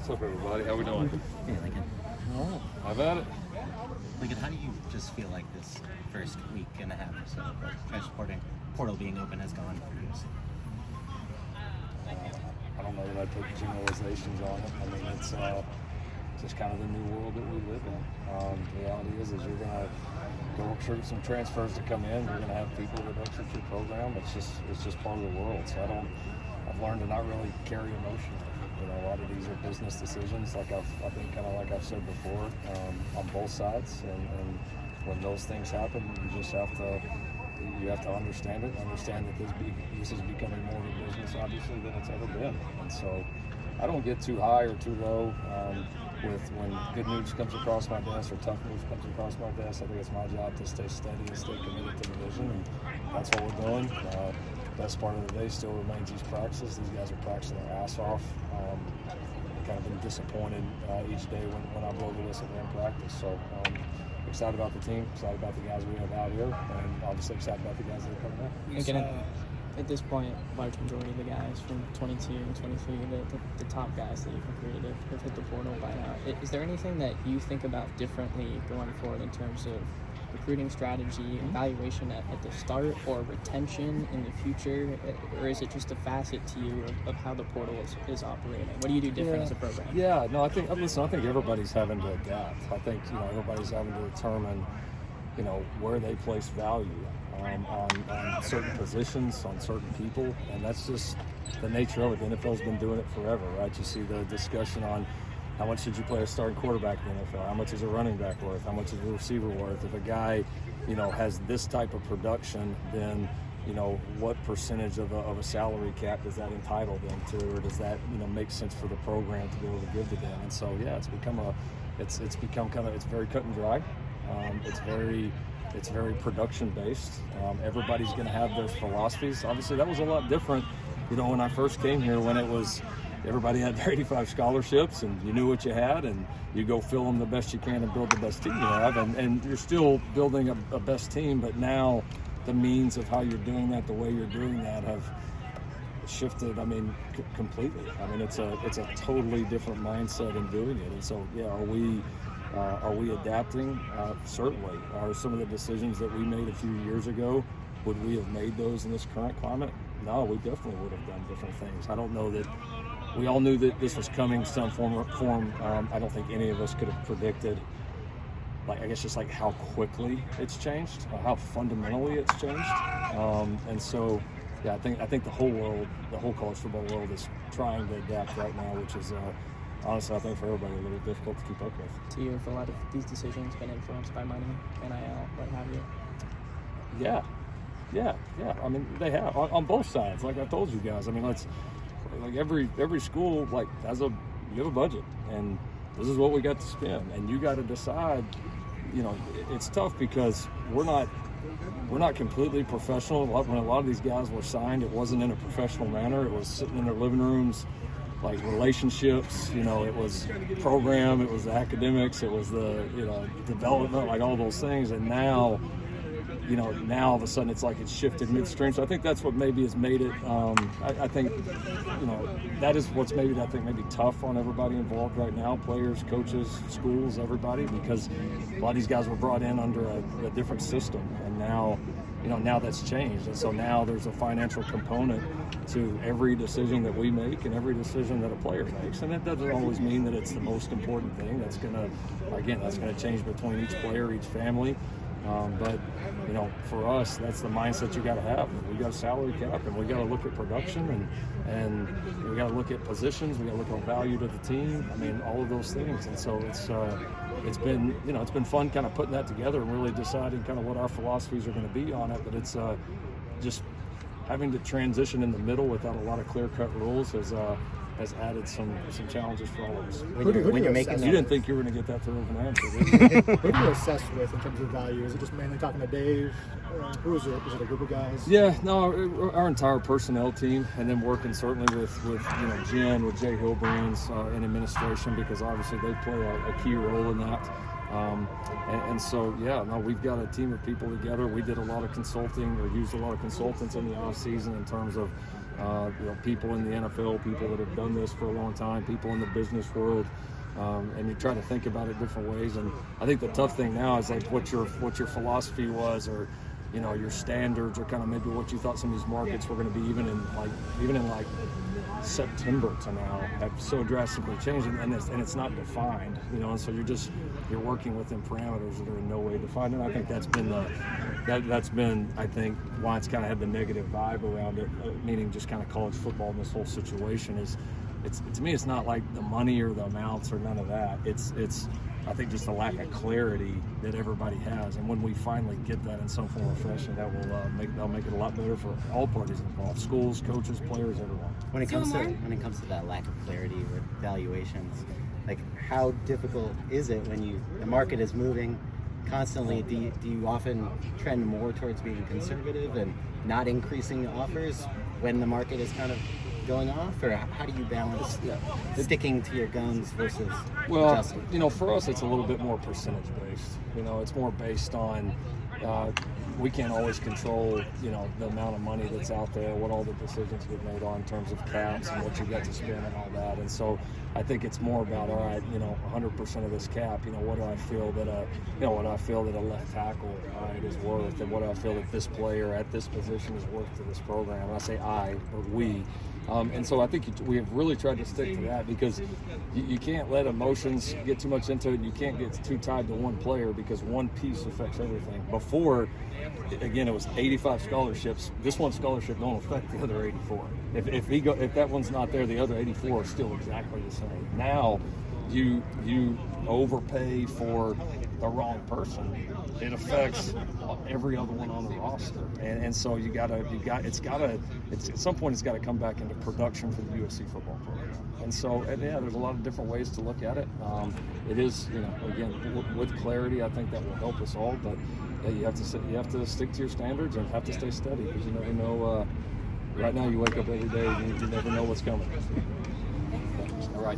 What's up, everybody? How we doing? Hey, Lincoln. All right. How about it? Lincoln, how do you just feel like this first week and a half or so of the transfer portal being open has gone for you? I don't know that I put generalizations on it. I mean, it's just kind of the new world that we live in. The reality is you're going to go through some transfers to come in. You're going to have people that exit your program. It's just part of the world. So I've learned to not really carry emotion. You know, a lot of these are business decisions, like I've said before, on both sides. And when those things happen, you just have to understand it. Understand that this is becoming more of a business, obviously, than it's ever been. And so I don't get too high or too low with when good news comes across my desk or tough news comes across my desk. I think it's my job to stay steady and stay committed to the vision, and that's what we're doing. Best part of the day still remains these practices. These guys are practicing their ass off. I've kind of been disappointed each day when I blow the whistle in practice. So excited about the team, excited about the guys we have out here, and obviously excited about the guys that are coming in. Again, at this point, large majority of the guys from 22 and 23, the top guys that you've recruited have hit the portal by now. Is there anything that you think about differently going forward in terms of recruiting strategy, evaluation at the start, or retention in the future, or is it just a facet to you of how the portal is operating? What do you do different as a program? Yeah, no, I think everybody's having to adapt. I think everybody's having to determine where they place value on certain positions, on certain people, and that's just the nature of it. The NFL's been doing it forever, right? You see the discussion on how much should you play a starting quarterback in the NFL? How much is a running back worth? How much is a receiver worth? If a guy, has this type of production, then, what percentage of a salary cap does that entitle them to, or does that, make sense for the program to be able to give to them? And so, yeah, it's become very cut and dry. It's very production based. Everybody's going to have their philosophies. Obviously, that was a lot different, when I first came here, when it was everybody had their 85 scholarships and you knew what you had and you go fill them the best you can and build the best team you have. And you're still building a best team, but now the means of how you're doing that, the way you're doing that have shifted, completely. It's a totally different mindset in doing it. And so, yeah, are we adapting? Certainly. Are some of the decisions that we made a few years ago, would we have made those in this current climate? No, we definitely would have done different things. I don't know that we all knew that this was coming some form. I don't think any of us could have predicted, just how quickly it's changed, or how fundamentally it's changed. And so, yeah, I think the whole world, the whole college football world is trying to adapt right now, which is honestly, I think for everybody a little difficult to keep up with. To you, have a lot of these decisions been influenced by money, NIL, what have you? Yeah. They have on both sides. Like I told you guys, every school you have a budget, and this is what we got to spend, and you got to decide. It's tough because we're not completely professional. When a lot of these guys were signed, it wasn't in a professional manner. It was sitting in their living rooms, relationships. It was program, it was the academics, it was the development, all those things, and now. Now all of a sudden it's shifted midstream. So I think that's what maybe has made it. I think, that is what's maybe tough on everybody involved right now: players, coaches, schools, everybody, because a lot of these guys were brought in under a different system, and now, now that's changed, and so now there's a financial component to every decision that we make and every decision that a player makes, and that doesn't always mean that it's the most important thing. That's gonna change between each player, each family. But for us, that's the mindset you got to have. We got a salary cap, and we got to look at production, and we got to look at positions. We got to look at value to the team. All of those things. And so it's been fun kind of putting that together and really deciding kind of what our philosophies are going to be on it. But it's just having to transition in the middle without a lot of clear-cut rules has added some challenges for all of us. When you're making you didn't think you were going to get that through of an answer, did you? Who do you assess with in terms of value? Is it just mainly talking to Dave? Who is it? Is it a group of guys? Yeah, no, our entire personnel team, and then working certainly with Jen, with Jay Hilbrand's in administration, because obviously they play a key role in that. And so, yeah, no, we've got a team of people together. We did a lot of consulting, or used a lot of consultants in the off season in terms of People in the NFL, people that have done this for a long time, people in the business world, and you try to think about it different ways. And I think the tough thing now is like what your philosophy was, or your standards, or kind of maybe what you thought some of these markets were going to be, even in September to now, have so drastically changed, and it's not defined, and so you're working within parameters that are in no way defined. And I think that's been I think why it's kind of had the negative vibe around it, meaning just kind of college football in this whole situation is, to me, it's not like the money or the amounts or none of that. It's I think just a lack of clarity that everybody has, and when we finally get that in some form or fashion, that'll make it a lot better for all parties involved: schools, coaches, players, everyone. When it comes to that lack of clarity with valuations, like how difficult is it when the market is moving constantly? Do you often trend more towards being conservative and not increasing the offers when the market is kind of going off, or how do you balance sticking to your guns versus adjusting? For us, it's a little bit more percentage based. It's more based on we can't always control the amount of money that's out there, what all the decisions get made on in terms of caps and what you got to spend and all that. And so I think it's more about, all right, 100% of this cap, what do I feel that a left tackle is worth, and what do I feel that this player at this position is worth to this program. And I say I, but we. And so I think we have really tried to stick to that, because you can't let emotions get too much into it, and you can't get too tied to one player, because one piece affects everything. Before, again, it was 85 scholarships. This one scholarship don't affect the other 84. If that one's not there, the other 84 are still exactly the same. Now, you overpay for the wrong person, it affects every other one on the roster, and so at some point it's got to come back into production for the USC football program. And so there's a lot of different ways to look at it. It is, again, with clarity, I think that will help us all. But you have to stick to your standards and have to stay steady, because you never know. Right now, you wake up every day and you never know what's coming. All right.